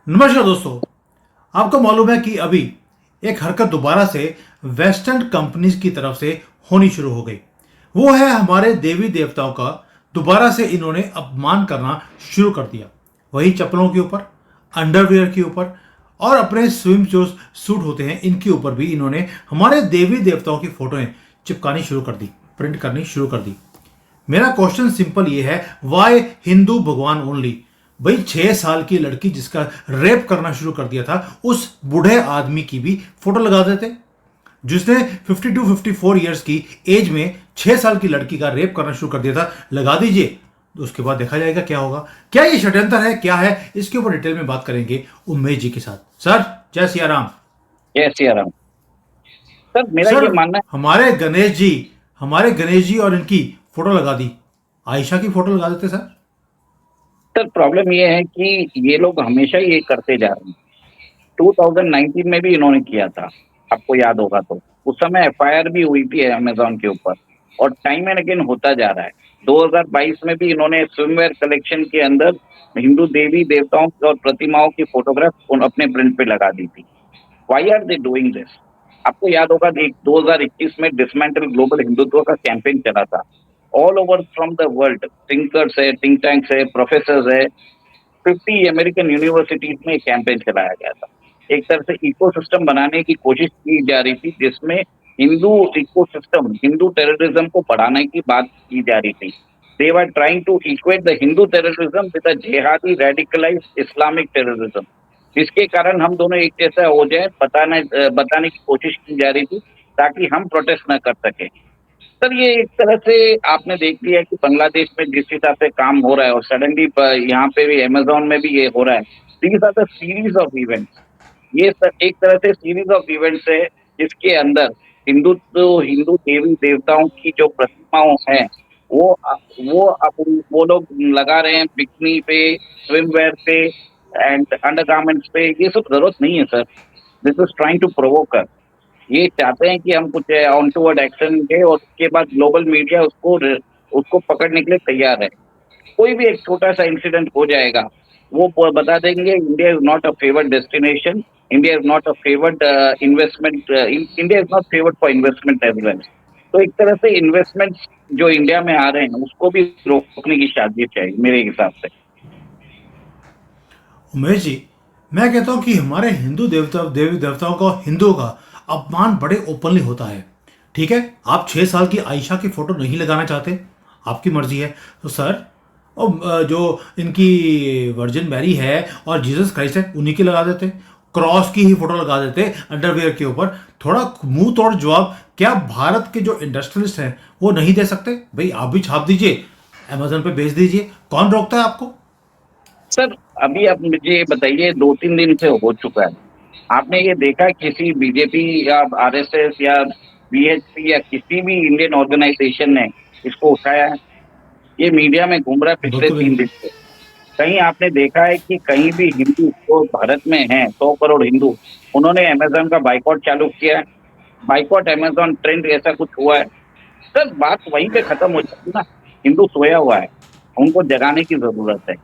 नमस्कार दोस्तों। आपको मालूम है कि अभी एक हरकत दोबारा से वेस्टर्न कंपनीज की तरफ से होनी शुरू हो गई। वो है हमारे देवी देवताओं का दोबारा से इन्होंने अपमान करना शुरू कर दिया। वही चप्पलों के ऊपर, अंडरवियर के ऊपर और अपने स्विम जो सूट होते हैं इनके ऊपर भी इन्होंने हमारे देवी देवताओं की फोटोएं चिपकानी शुरू कर दी, प्रिंट करनी शुरू कर दी। मेरा क्वेश्चन सिंपल ये है, वाई हिंदू भगवान ओनली? भाई 6 साल की लड़की जिसका रेप करना शुरू कर दिया था उस बूढ़े आदमी की भी फोटो लगा देते। जिसने 52-54 ईयर्स की एज में 6 साल की लड़की का रेप करना शुरू कर दिया था, लगा दीजिए। तो उसके बाद देखा जाएगा क्या होगा। क्या ये षड्यंत्र है, क्या है, इसके ऊपर डिटेल में बात करेंगे उमेश जी के साथ। सर, जय सिया राम। जय सिया राम। सर, मेरा सर, ये मानना है। हमारे गणेश जी और इनकी फोटो लगा दी, आयशा की फोटो लगा देते सर। सर, प्रॉब्लम ये है कि ये लोग हमेशा ये करते जा रहे हैं। 2019 में भी इन्होंने किया था, आपको याद होगा तो। उस समय एफआईआर भी हुई थी अमेज़न के ऊपर, और टाइम एंड अगेन होता जा रहा है। 2022 में भी इन्होंने स्विमवेयर कलेक्शन के अंदर हिंदू देवी देवताओं और प्रतिमाओं की फोटोग्राफ अपने प्रिंट पे लगा दी थी। Why are they doing this? आपको याद होगा कि 2021 में डिसमेंटल ग्लोबल हिंदुत्व का कैंपेन चला था। All over from the world thinkers है, थिंक टैंक्स है, प्रोफेसर्स है, 50 अमेरिकन यूनिवर्सिटीज में कैंपेन चलाया गया था। एक तरह से इकोसिस्टम बनाने की कोशिश की जा रही थी, जिसमें हिंदू इकोसिस्टम, हिंदू टेररिज्म को बढ़ाने की बात की जा रही थी। They were trying to equate the Hindu terrorism with the jihadi radicalised Islamic terrorism. जिसके कारण हम दोनों एक जैसा हो जाए बताने की कोशिश की जा रही थी, ताकि हम प्रोटेस्ट न कर सके। सर, ये एक तरह से आपने देख लिया कि बांग्लादेश में जिस हिसाब से काम हो रहा है, और सडनली यहाँ पे भी अमेज़न में भी ये हो रहा है। These are the series of events. ये सर एक तरह से सीरीज ऑफ इवेंट्स है, जिसके अंदर हिंदू देवी देवताओं की जो प्रतिमाओं हैं, वो वो वो लोग लगा रहे हैं बिकनी पे, स्विमवेयर पे एंड अंडरगारमेंट्स पे। ये सब जरूरत नहीं है sir. This is trying to provoke. ये चाहते हैं कि हम कुछ ऑन टूवर्ड एक्शन लें, और उसके बाद ग्लोबल मीडिया उसको उसको पकड़ने के लिए तैयार है। कोई भी एक छोटा सा इंसिडेंट हो जाएगा, वो बता देंगे India is not a favoured destination, India is not a favoured investment, India is not favoured for investment as well. तो एक तरह से इन्वेस्टमेंट्स जो इंडिया में आ रहे हैं, उसको भी रोकने की साजिश चाहिए मेरे हिसाब से। उमेश जी, मैं कहता हूं कि हमारे हिंदू देवता देवी देवताओं का, हिंदुओं का अपमान बड़े ओपनली होता है। ठीक है, आप 6 साल की आयशा की फोटो नहीं लगाना चाहते, आपकी मर्जी है। तो सर, जो इनकी वर्जिन मैरी है और जीसस क्राइस्ट है उन्हीं की लगा देते, क्रॉस की ही फोटो लगा देते अंडरवियर के ऊपर। थोड़ा मुंह तोड़ जवाब क्या भारत के जो इंडस्ट्रियलिस्ट हैं वो नहीं दे सकते? भाई आप भी छाप दीजिए, अमेजन पे बेच दीजिए, कौन रोकता है आपको? सर, अभी आप मुझे ये बताइए, 2-3 दिन से हो चुका है, आपने ये देखा किसी बीजेपी या आरएसएस या बीएचपी या किसी भी इंडियन ऑर्गेनाइजेशन ने इसको उठाया है? ये मीडिया में घूम रहा है पिछले बिल्कुल तीन नहीं। दिन से। कहीं आपने देखा है कि कहीं भी हिंदू जो भारत में हैं, 100 करोड़ हिंदू, उन्होंने अमेज़न का बायकॉट चालू किया है? बायकॉट अमेज़न ट्रेंड ऐसा कुछ हुआ है? सर, बात वहीं पे खत्म हो जाती है ना। हिंदू सोया हुआ है, उनको जगाने की ज़रूरत है।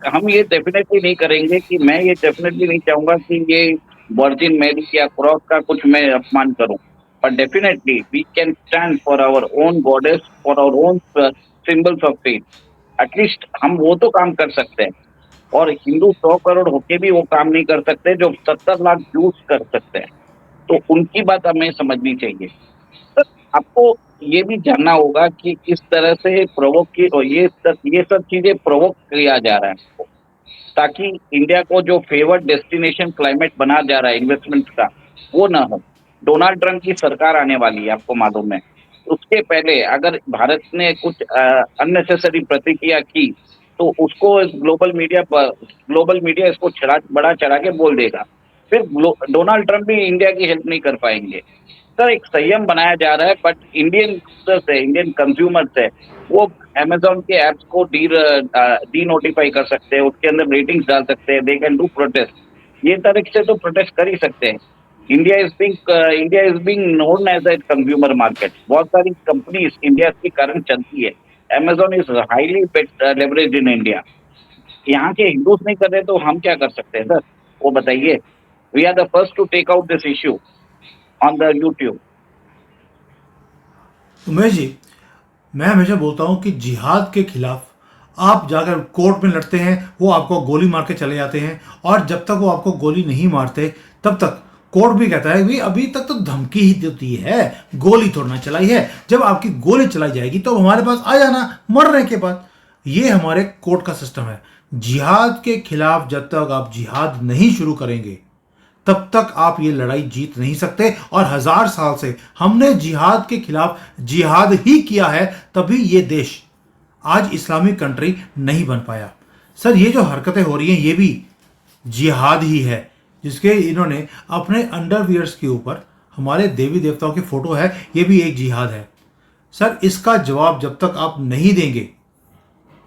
हम ये डेफिनेटली नहीं करेंगे कि मैं ये डेफिनेटली नहीं चाहूंगा कि ये वर्जिन मैरी या क्रॉस का कुछ मैं अपमान करूं। पर definitely we can stand for our own goddess, for our own symbols of faith. At least हम वो तो काम कर सकते हैं। और हिंदू 100 करोड़ होके भी वो काम नहीं कर सकते जो 70 लाख जूस कर सकते हैं। तो उनकी बात हमें समझनी चाहिए। सर, आपको ये भी जानना होगा कि किस तरह से प्रोवोक की, और ये सब चीजें प्रोवोक किया जा रहा है हमको, ताकि इंडिया को जो फेवर्ड डेस्टिनेशन क्लाइमेट बना जा रहा है इन्वेस्टमेंट का, वो ना हो। डोनाल्ड ट्रंप की सरकार आने वाली है, आपको मालूम है। उसके पहले अगर भारत ने कुछ अननेसेसरी प्रतिक्रिया की, तो उसको ग्लोबल मीडिया इसको बड़ा चढ़ा के बोल देगा। फिर डोनाल्ड ट्रंप भी इंडिया की हेल्प नहीं कर पाएंगे। सर, एक संयम बनाया जा रहा है, बट इंडियन यूजर्स है, इंडियन कंज्यूमर्स है, वो अमेज़न के ऐप्स को डी नोटिफाई कर सकते हैं, उसके अंदर रेटिंग्स डाल सकते हैं, दे कैन डू प्रोटेस्ट। ये तरीके से तो प्रोटेस्ट कर ही सकते हैं। India is being known as a consumer market. बहुत सारी कंपनीज इंडिया के कारण चलती है। Amazon is highly leveraged in India. यहाँ के हिंदूज नहीं कर रहे तो हम क्या कर सकते हैं सर, वो बताइए। We are the first to take out this issue on the YouTube. Umesh ji, मैं हमेशा बोलता हूं कि जिहाद के खिलाफ आप जाकर कोर्ट में लड़ते हैं, वो आपको गोली मार के चले जाते हैं, और जब तक वो आपको गोली नहीं मारते तब तक कोर्ट भी कहता है भाई अभी तक तो धमकी ही देती है, गोली थोड़ा ना चलाई है, जब आपकी गोली चलाई जाएगी तो हमारे पास आ जाना मरने के बाद। ये हमारे कोर्ट का सिस्टम है। जिहाद के खिलाफ जब तक आप जिहाद नहीं शुरू करेंगे तब तक आप ये लड़ाई जीत नहीं सकते। और 1000 साल से हमने जिहाद के खिलाफ जिहाद ही किया है, तभी ये देश आज इस्लामिक कंट्री नहीं बन पाया। सर, ये जो हरकतें हो रही हैं ये भी जिहाद ही है, जिसके इन्होंने अपने अंडरवियर्स के ऊपर हमारे देवी देवताओं की फोटो है, ये भी एक जिहाद है। सर, इसका जवाब जब तक आप नहीं देंगे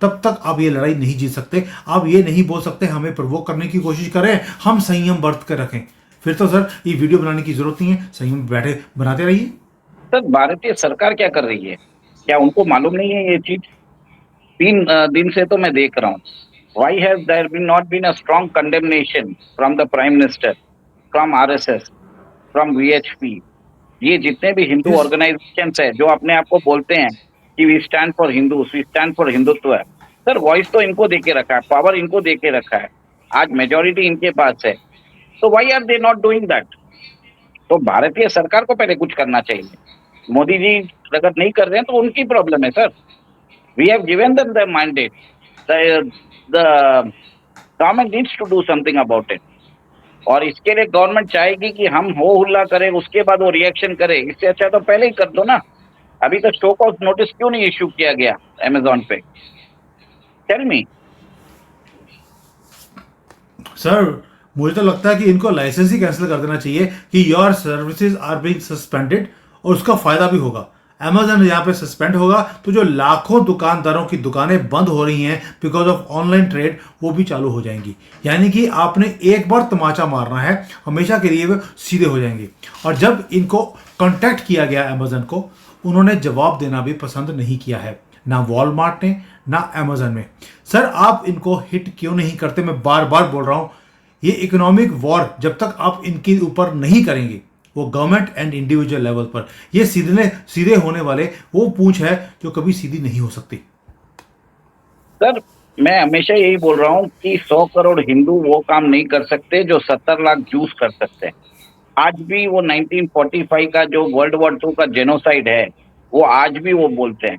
तब तक आप ये लड़ाई नहीं जीत सकते। आप ये नहीं बोल सकते हमें प्रवोक करने की कोशिश करें, हम संयम बरत कर रखें। फिर तो सर ये वीडियो बनाने की जरूरत नहीं है, संयम बैठे बनाते रहिए। सर भारतीय सरकार क्या कर रही है, क्या उनको मालूम नहीं है ये चीज? 3 दिन से तो मैं देख रहा हूँ। Why has there been not been a strong condemnation from the prime minister, from RSS, from VHP? ये जितने भी हिंदू Yes. ऑर्गेनाइजेशन है जो अपने आप को बोलते हैं कि we stand for Hindus, we stand for Hindutva है, सर वॉइस तो इनको देके रखा है, पावर इनको देके रखा है, आज मेजोरिटी इनके पास है, तो why are they not doing that? तो भारतीय सरकार को पहले कुछ करना चाहिए। मोदी जी अगर नहीं कर रहे हैं तो उनकी प्रॉब्लम है sir. We have given them the mandate, the government needs to do something about it. और इसके लिए गवर्नमेंट चाहेगी कि हम हो हुल्ला करें, उसके बाद वो रिएक्शन करे, इससे अच्छा तो पहले ही कर दो ना। अभी तक शो कॉज नोटिस क्यों नहीं इश्यू किया गया अमेजोन पे? Tell me. सर, मुझे तो लगता है कि इनको लाइसेंस ही कैंसिल कर देना चाहिए कि your services are being suspended, और उसका फायदा भी होगा। अमेजन यहाँ पे सस्पेंड होगा तो जो लाखों दुकानदारों की दुकानें बंद हो रही हैं बिकॉज ऑफ ऑनलाइन ट्रेड, वो भी चालू हो जाएंगी। यानी कि आपने एक बार तमाचा मारना है, हमेशा के लिए वो सीधे हो जाएंगे। और जब इनको कांटेक्ट किया गया अमेजन को, उन्होंने जवाब देना भी पसंद नहीं किया है, ना वॉलमार्ट ने ना अमेजन में। सर, आप इनको हिट क्यों नहीं करते? मैं बार बार बोल रहा हूं, ये इकोनॉमिक वॉर जब तक आप इनके ऊपर नहीं करेंगे, वो गवर्नमेंट एंड इंडिविजुअल लेवल पर, ये सीधे होने वाले वो पूंछ है जो कभी सीधी नहीं हो सकती। सर मैं हमेशा यही बोल रहा हूँ कि 100 करोड़ हिंदू वो काम नहीं कर सकते जो 70 लाख जूस कर सकते हैं। आज भी वो 1945 का जो वर्ल्ड वॉर 2 का जेनोसाइड है, वो आज भी वो बोलते हैं,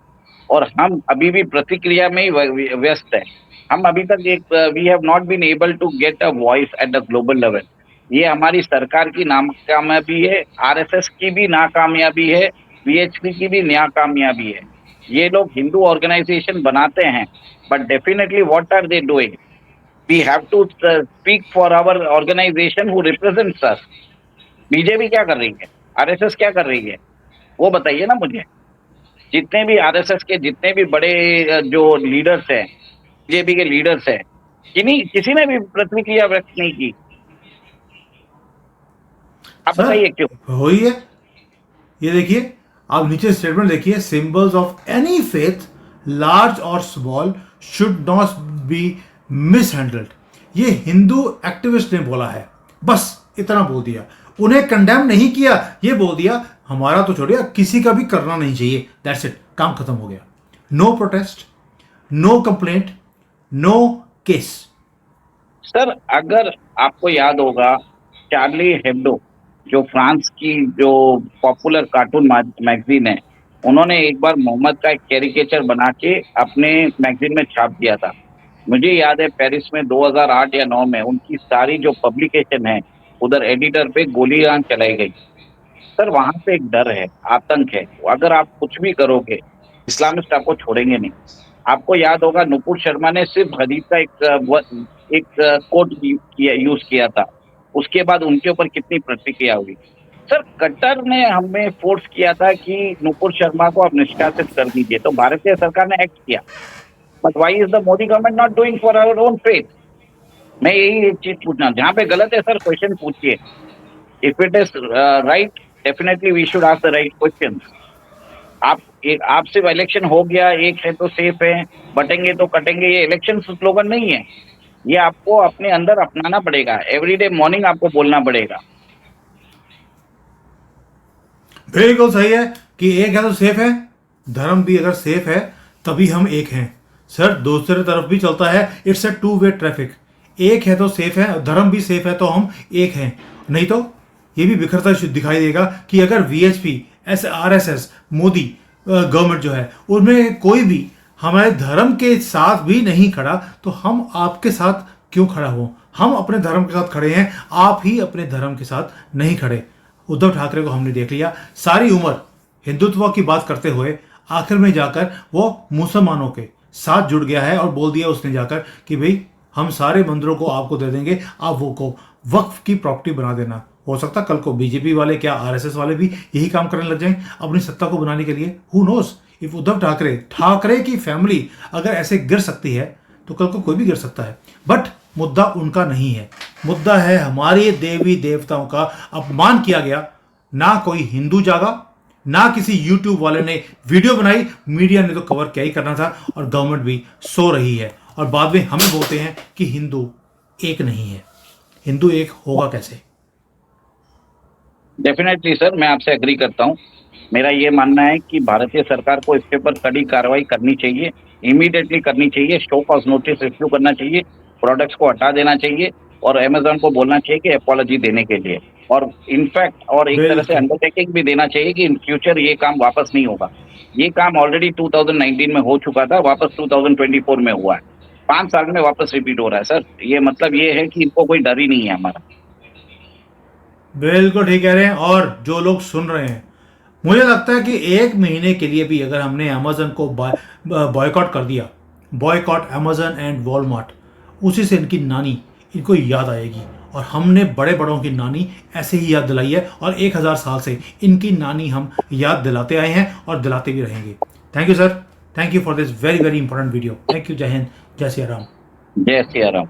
और हम अभी भी प्रतिक्रिया में ही व्यस्त है। हम अभी तक एक we have not been able to get a voice at the global level. ये हमारी सरकार की नाकामयाबी है, आरएसएस की भी नाकामयाबी है, वीएचपी की भी नाकामयाबी है। ये लोग हिंदू ऑर्गेनाइजेशन बनाते हैं, but definitely what are they doing? We have to speak for our organisation who represents us. BJP क्या कर रही है, आरएसएस क्या कर रही है, वो बताइए ना मुझे। जितने भी आरएसएस के जितने भी बड़े जो लीडर्स हैं, बीजेपी के लीडर्स हैं, किसी ने भी प्रतिक्रिया व्यक्त नहीं की। आप सर, बताइए क्यों? हो ही है। ये देखिए, आप नीचे स्टेटमेंट देखिए, symbols of any faith large और स्मॉल शुड नॉट बी मिसहैंडल्ड। ये हिंदू एक्टिविस्ट ने बोला है, बस इतना बोल दिया। उन्हें कंडेम नहीं किया, ये बोल दिया हमारा तो छोड़िए, किसी का भी करना नहीं चाहिए, दैट्स इट, काम खत्म हो गया। No protest, no complaint, no case. Sir अगर आपको याद होगा, चार्ली हेब्डो जो फ्रांस की जो पॉपुलर कार्टून मैगजीन है, उन्होंने एक बार मोहम्मद का एक कैरिकेचर बना के अपने मैगजीन में छाप दिया था। मुझे याद है पेरिस में 2008 या 9 में उनकी सारी जो पब्लिकेशन है, उधर एडिटर पे गोलियां चलाई गई। सर वहां पे एक डर है, आतंक है। अगर आप कुछ भी करोगे, इस्लामिस्ट आपको छोड़ेंगे नहीं। आपको याद होगा नुपुर शर्मा ने सिर्फ हदीस का एक कोट यूज किया था, उसके बाद उनके ऊपर कितनी प्रतिक्रिया हुई। सर कट्टर ने हमें फोर्स किया था कि नुपुर शर्मा को आप निष्कासित कर दीजिए, तो भारतीय सरकार ने एक्ट किया। But why is the Modi government not doing for our own faith? मैं यही एक चीज पूछना, जहाँ पे गलत है सर क्वेश्चन पूछिए। If it is right, definitely we should ask the right questions. आप एक आप सिर्फ इलेक्शन हो गया, एक है तो सेफ है, बटेंगे तो कटेंगे, ये इलेक्शन स्लोगन नहीं है। ये आपको अपने अंदर अपनाना पड़ेगा, एवरीडे मॉर्निंग आपको बोलना पड़ेगा। बिल्कुल सही है कि एक है तो सेफ है, धर्म भी अगर सेफ है तभी हम एक हैं। सर दूसरे तरफ भी चलता है, it's a two way traffic. एक है तो सेफ है, धर्म भी सेफ है तो हम एक हैं, नहीं तो ये भी बिखरता दिखाई देगा कि अगर वीएचपी आरएसएस मोदी गवर्नमेंट जो है उनमें कोई भी हमारे धर्म के साथ भी नहीं खड़ा तो हम आपके साथ क्यों खड़ा हो। हम अपने धर्म के साथ खड़े हैं, आप ही अपने धर्म के साथ नहीं खड़े। उद्धव ठाकरे को हमने देख लिया, सारी उम्र हिंदुत्व की बात करते हुए आखिर में जाकर वो मुसलमानों के साथ जुड़ गया है और बोल दिया उसने जाकर कि भाई हम सारे मंदिरों को आपको दे देंगे, आप वो को वक्फ की प्रॉपर्टी बना देना। हो सकता कल को बीजेपी वाले क्या आरएसएस वाले भी यही काम करने लग जाएं अपनी सत्ता को बनाने के लिए। Who knows, if Uddhav Thackeray की फैमिली अगर ऐसे गिर सकती है तो कल को कोई भी गिर सकता है। बट मुद्दा उनका नहीं है, मुद्दा है हमारे देवी देवताओं का अपमान किया गया। ना कोई हिंदू जागा, ना किसी यूट्यूब वाले ने वीडियो बनाई, मीडिया ने तो कवर क्या ही करना था और गवर्नमेंट भी सो रही है और बाद में हमें बोलते हैं कि हिंदू एक नहीं है। हिंदू एक होगा कैसे? डेफिनेटली सर, मैं आपसे एग्री करता हूँ। मेरा ये मानना है कि भारतीय सरकार को इसके ऊपर कड़ी कार्रवाई करनी चाहिए, इमीडिएटली करनी चाहिए, शो कॉज नोटिस इश्यू करना चाहिए, प्रोडक्ट्स को हटा देना चाहिए और अमेजॉन को बोलना चाहिए कि अपॉलॉजी देने के लिए, और इनफैक्ट और एक तरह से बिल्कुल अंडरटेकिंग भी देना चाहिए कि इन फ्यूचर ये काम वापस नहीं होगा। ये काम ऑलरेडी 2019 में हो चुका था, वापस 2024 में हुआ है, 5 साल में वापस रिपीट हो रहा है सर। ये मतलब ये है कि इनको कोई डर ही नहीं है हमारा। बिल्कुल ठीक कह रहे हैं। और जो लोग सुन रहे हैं, मुझे लगता है कि एक महीने के लिए भी अगर हमने अमेजन को बॉयकॉट कर दिया, बॉयकॉट अमेजन एंड वॉलमार्ट, उसी से इनकी नानी इनको याद आएगी। और हमने बड़े बड़ों की नानी ऐसे ही याद दिलाई है और 1000 साल से इनकी नानी हम याद दिलाते आए हैं और दिलाते भी रहेंगे। Thank you sir, thank you for this very very important video. Thank you. जय हिंद, जय सिया राम। जय सिया राम।